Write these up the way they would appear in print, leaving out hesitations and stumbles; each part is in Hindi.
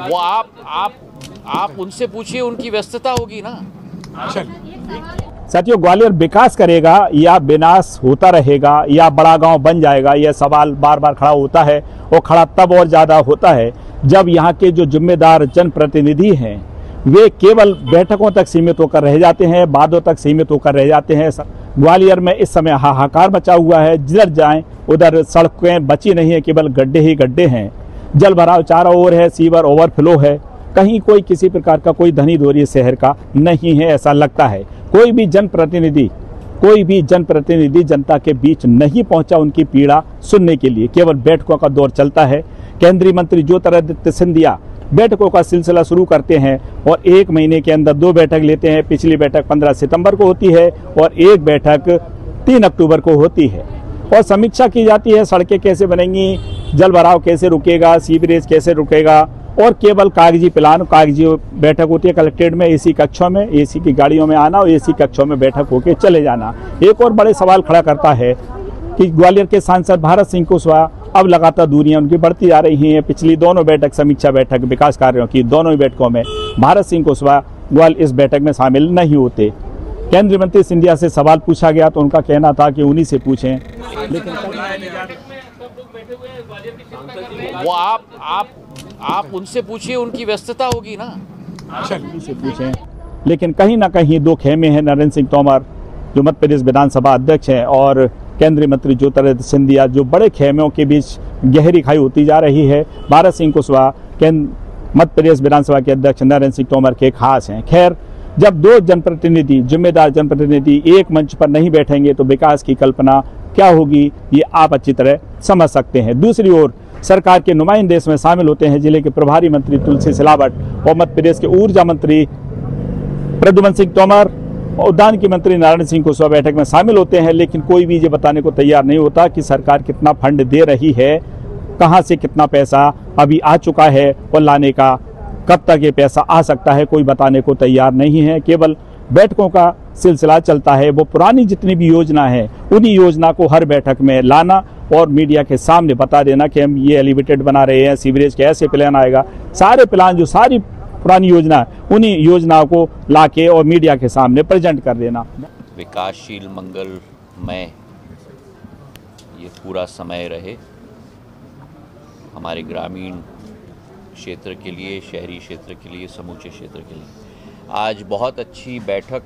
वो आप उनसे पूछिए, उनकी व्यस्तता होगी ना। साथियों, ग्वालियर विकास करेगा या विनाश होता रहेगा या बड़ा गांव बन जाएगा, यह सवाल बार बार खड़ा होता है। और खड़ा तब और ज़्यादा होता है जब यहाँ के जो जिम्मेदार जनप्रतिनिधि हैं वे केवल बैठकों तक सीमित होकर रह जाते हैं, वादों तक सीमित होकर रह जाते हैं। ग्वालियर में इस समय हाहाकार मचा हुआ है। जिधर जाएं उधर सड़कें बची नहीं है, केवल गड्ढे ही गड्ढे हैं। जल भराव चारों ओर है, सीवर ओवरफ्लो है। कहीं कोई किसी प्रकार का कोई धनी धोरी शहर का नहीं है, ऐसा लगता है। कोई भी जनप्रतिनिधि जनता के बीच नहीं पहुंचा उनकी पीड़ा सुनने के लिए। केवल बैठकों का दौर चलता है। केंद्रीय मंत्री ज्योतिरादित्य सिंधिया बैठकों का सिलसिला शुरू करते हैं और 1 महीने के अंदर 2 बैठक लेते हैं। पिछली बैठक 15 सितंबर को होती है और एक बैठक 3 अक्टूबर को होती है और समीक्षा की जाती है। सड़कें कैसे बनेंगी, जल भराव कैसे रुकेगा, सीवरेज कैसे रुकेगा, और केवल कागजी प्लान, कागजी बैठक होती है कलेक्ट्रेट में, एसी कक्षों में, एसी की गाड़ियों में आना और एसी कक्षों में बैठक होके चले जाना। एक और बड़े सवाल खड़ा करता है कि ग्वालियर के सांसद भारत सिंह कुशवाहा अब लगातार दूरियां उनकी बढ़ती जा रही हैं। पिछली दोनों बैठक, समीक्षा बैठक विकास कार्यों की, दोनों ही बैठकों में भारत सिंह कुशवाहा ग्वालियर इस बैठक में शामिल नहीं होते। केंद्रीय मंत्री सिंधिया से सवाल पूछा गया तो उनका कहना था कि उन्हीं से पूछें, लेकिन वो आप उनसे पूछिए, उनकी व्यस्तता होगी ना। उन्हीं से पूछें। लेकिन कहीं ना कहीं 2 खेमे हैं। नरेंद्र सिंह तोमर जो मध्य प्रदेश विधानसभा अध्यक्ष हैं और केंद्रीय मंत्री ज्योतिरादित्य सिंधिया, जो बड़े खेमों के बीच गहरी खाई होती जा रही है। भारत सिंह कुशवाहा मध्य प्रदेश विधानसभा के अध्यक्ष नरेंद्र सिंह तोमर के खास हैं। खैर, जब 2 जनप्रतिनिधि, जिम्मेदार जनप्रतिनिधि एक मंच पर नहीं बैठेंगे तो विकास की कल्पना क्या होगी, ये आप अच्छी तरह समझ सकते हैं। दूसरी ओर सरकार के नुमाइंदे इसमें शामिल होते हैं। जिले के प्रभारी मंत्री तुलसी सिलावट और मध्य प्रदेश के ऊर्जा मंत्री प्रद्युम्न सिंह तोमर और उद्यान की मंत्री नारायण सिंह कुशवाहा बैठक में शामिल होते हैं। लेकिन कोई भी ये बताने को तैयार नहीं होता कि सरकार कितना फंड दे रही है, कहां से कितना पैसा अभी आ चुका है और लाने का कब तक ये पैसा आ सकता है, कोई बताने को तैयार नहीं है। केवल बैठकों का सिलसिला चलता है। वो पुरानी जितनी भी योजना है उन्हीं योजना को हर बैठक में लाना और मीडिया के सामने बता देना कि हम ये एलिवेटेड बना रहे हैं, सीवरेज के ऐसे प्लान आएगा। सारे प्लान, जो सारी पुरानी योजना, उन्हीं योजनाओं को लाके और मीडिया के सामने प्रेजेंट कर देना। विकासशील, मंगलमय ये पूरा समय रहे हमारे ग्रामीण क्षेत्र के लिए, शहरी क्षेत्र के लिए, समूचे क्षेत्र के लिए। आज बहुत अच्छी बैठक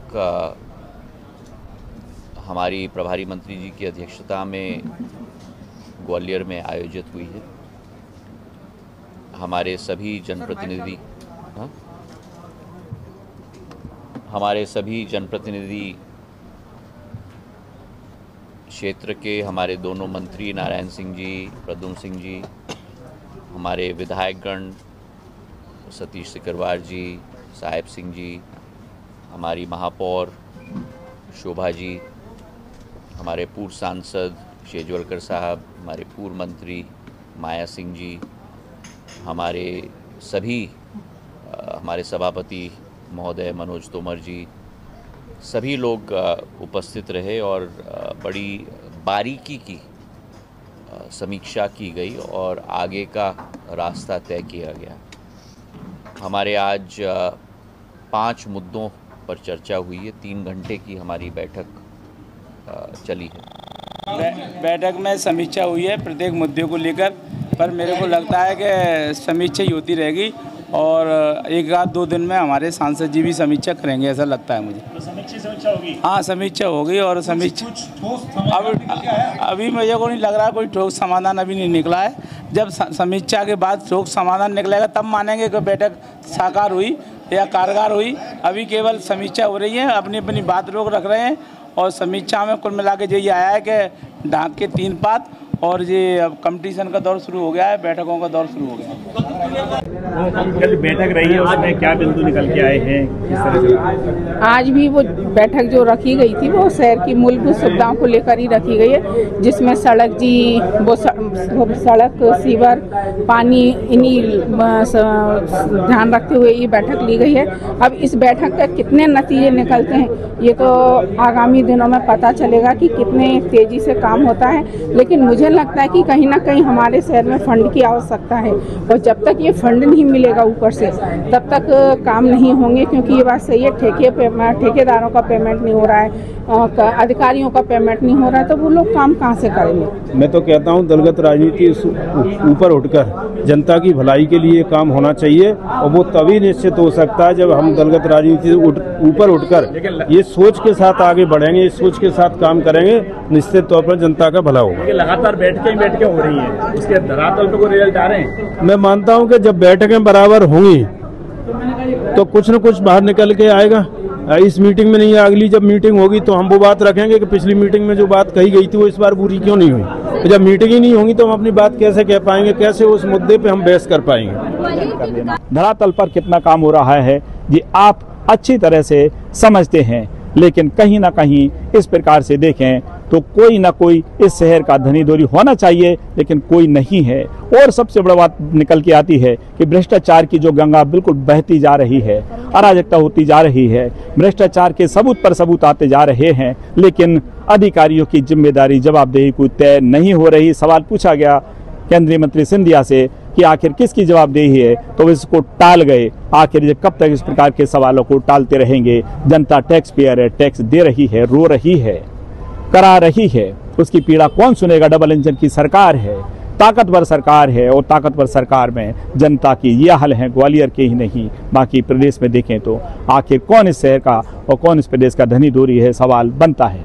हमारी प्रभारी मंत्री जी की अध्यक्षता में ग्वालियर में आयोजित हुई है। हमारे सभी जनप्रतिनिधि क्षेत्र के, हमारे दोनों मंत्री नारायण सिंह जी, प्रद्युम्न सिंह जी, हमारे विधायकगण सतीश सिकरवार जी, साहेब सिंह जी, हमारी महापौर शोभा जी, हमारे पूर्व सांसद शेजवलकर साहब, हमारे पूर्व मंत्री माया सिंह जी, हमारे सभापति महोदय मनोज तोमर जी, सभी लोग उपस्थित रहे और बड़ी बारीकी की समीक्षा की गई और आगे का रास्ता तय किया गया। हमारे आज 5 मुद्दों पर चर्चा हुई है। 3 घंटे की हमारी बैठक चली है। बैठक में समीक्षा हुई है प्रत्येक मुद्दे को लेकर, पर मेरे को लगता है कि समीक्षा ही होती रहेगी और 1-2 दिन में हमारे सांसद जी भी समीक्षा करेंगे, ऐसा लगता है मुझे। तो समीक्षा होगी? हाँ, समीक्षा होगी और समीक्षा अभी मुझे को नहीं लग रहा कोई ठोस समाधान अभी नहीं निकला है। जब समीक्षा के बाद ठोस समाधान निकलेगा तब मानेंगे कि बैठक साकार हुई या कारगर हुई। अभी केवल समीक्षा हो रही है, अपनी अपनी बात लोग रख रहे हैं और समीक्षा में कुल मिला के यही आया है कि ढाक के 3 पात और ये अब कंपटीशन का दौर शुरू हो गया है, बैठकों का दौर शुरू हो गया है। कल बैठक रही है, उसमें क्या बिंदु निकल के आए हैं, किस तरह से? आज भी वो बैठक जो रखी गई थी वो शहर की मूलभूत सुविधाओं को लेकर ही रखी गई है, जिसमें सड़क वो सड़क, सीवर, पानी, इन्हीं ध्यान रखते हुए ये बैठक ली गई है। अब इस बैठक के कितने नतीजे निकलते हैं ये तो आगामी दिनों में पता चलेगा कि कितने तेजी से काम होता है, लेकिन मुझे लगता है कि कहीं ना कहीं हमारे शहर में फंड की आवश्यकता है और जब तक ये फंड नहीं मिलेगा ऊपर से तब तक काम नहीं होंगे, क्योंकि ये बात सही है, ठेकेदारों का पेमेंट नहीं हो रहा है, अधिकारियों का पेमेंट नहीं हो रहा है, तो वो लोग काम कहाँ से करेंगे। मैं तो कहता हूँ दलगत राजनीति ऊपर उठकर जनता की भलाई के लिए काम होना चाहिए और वो तभी निश्चित हो सकता है जब हम दलगत राजनीति ऊपर उठकर ये सोच के साथ आगे बढ़ेंगे, इस सोच के साथ काम करेंगे, निश्चित तौर पर जनता का भला होगा। लगातार बैठकें हो रही हैं, उसके धरातल पे कोई रिजल्ट आ रहे हैं? मैं मानता हूं कि जब बैठकें बराबर होंगी तो कुछ न कुछ बाहर निकल के आएगा। इस मीटिंग में नहीं, अगली जब मीटिंग होगी तो हम वो बात रखेंगे कि पिछली मीटिंग में जो बात कही गई थी वो इस बार पूरी क्यों नहीं हुई। तो जब मीटिंग ही नहीं होगी तो हम अपनी बात कैसे कह पाएंगे, कैसे उस मुद्दे पे हम बहस कर पाएंगे। धरातल पर कितना काम हो रहा है ये आप अच्छी तरह से समझते हैं, लेकिन कहीं ना कहीं इस प्रकार से देखें तो कोई ना कोई इस शहर का धनी धोरी होना चाहिए, लेकिन कोई नहीं है। और सबसे बड़ा बात निकल के आती है कि भ्रष्टाचार की जो गंगा बिल्कुल बहती जा रही है, अराजकता होती जा रही है, भ्रष्टाचार के सबूत पर सबूत आते जा रहे हैं, लेकिन अधिकारियों की जिम्मेदारी जवाबदेही कोई तय नहीं हो रही। सवाल पूछा गया केंद्रीय मंत्री सिंधिया से कि आखिर किसकी जवाबदेही है, तो वो इसको टाल गए। आखिर ये कब तक इस प्रकार के सवालों को टालते रहेंगे? जनता टैक्स पेयर है, टैक्स दे रही है, रो रही है, करा रही है, उसकी पीड़ा कौन सुनेगा? डबल इंजन की सरकार है, ताकतवर सरकार है, और ताकतवर सरकार में जनता की ये हाल है, ग्वालियर के ही नहीं बाकी प्रदेश में देखें तो आखिर कौन इस शहर का और कौन इस प्रदेश का धनी धोरी है, सवाल बनता है।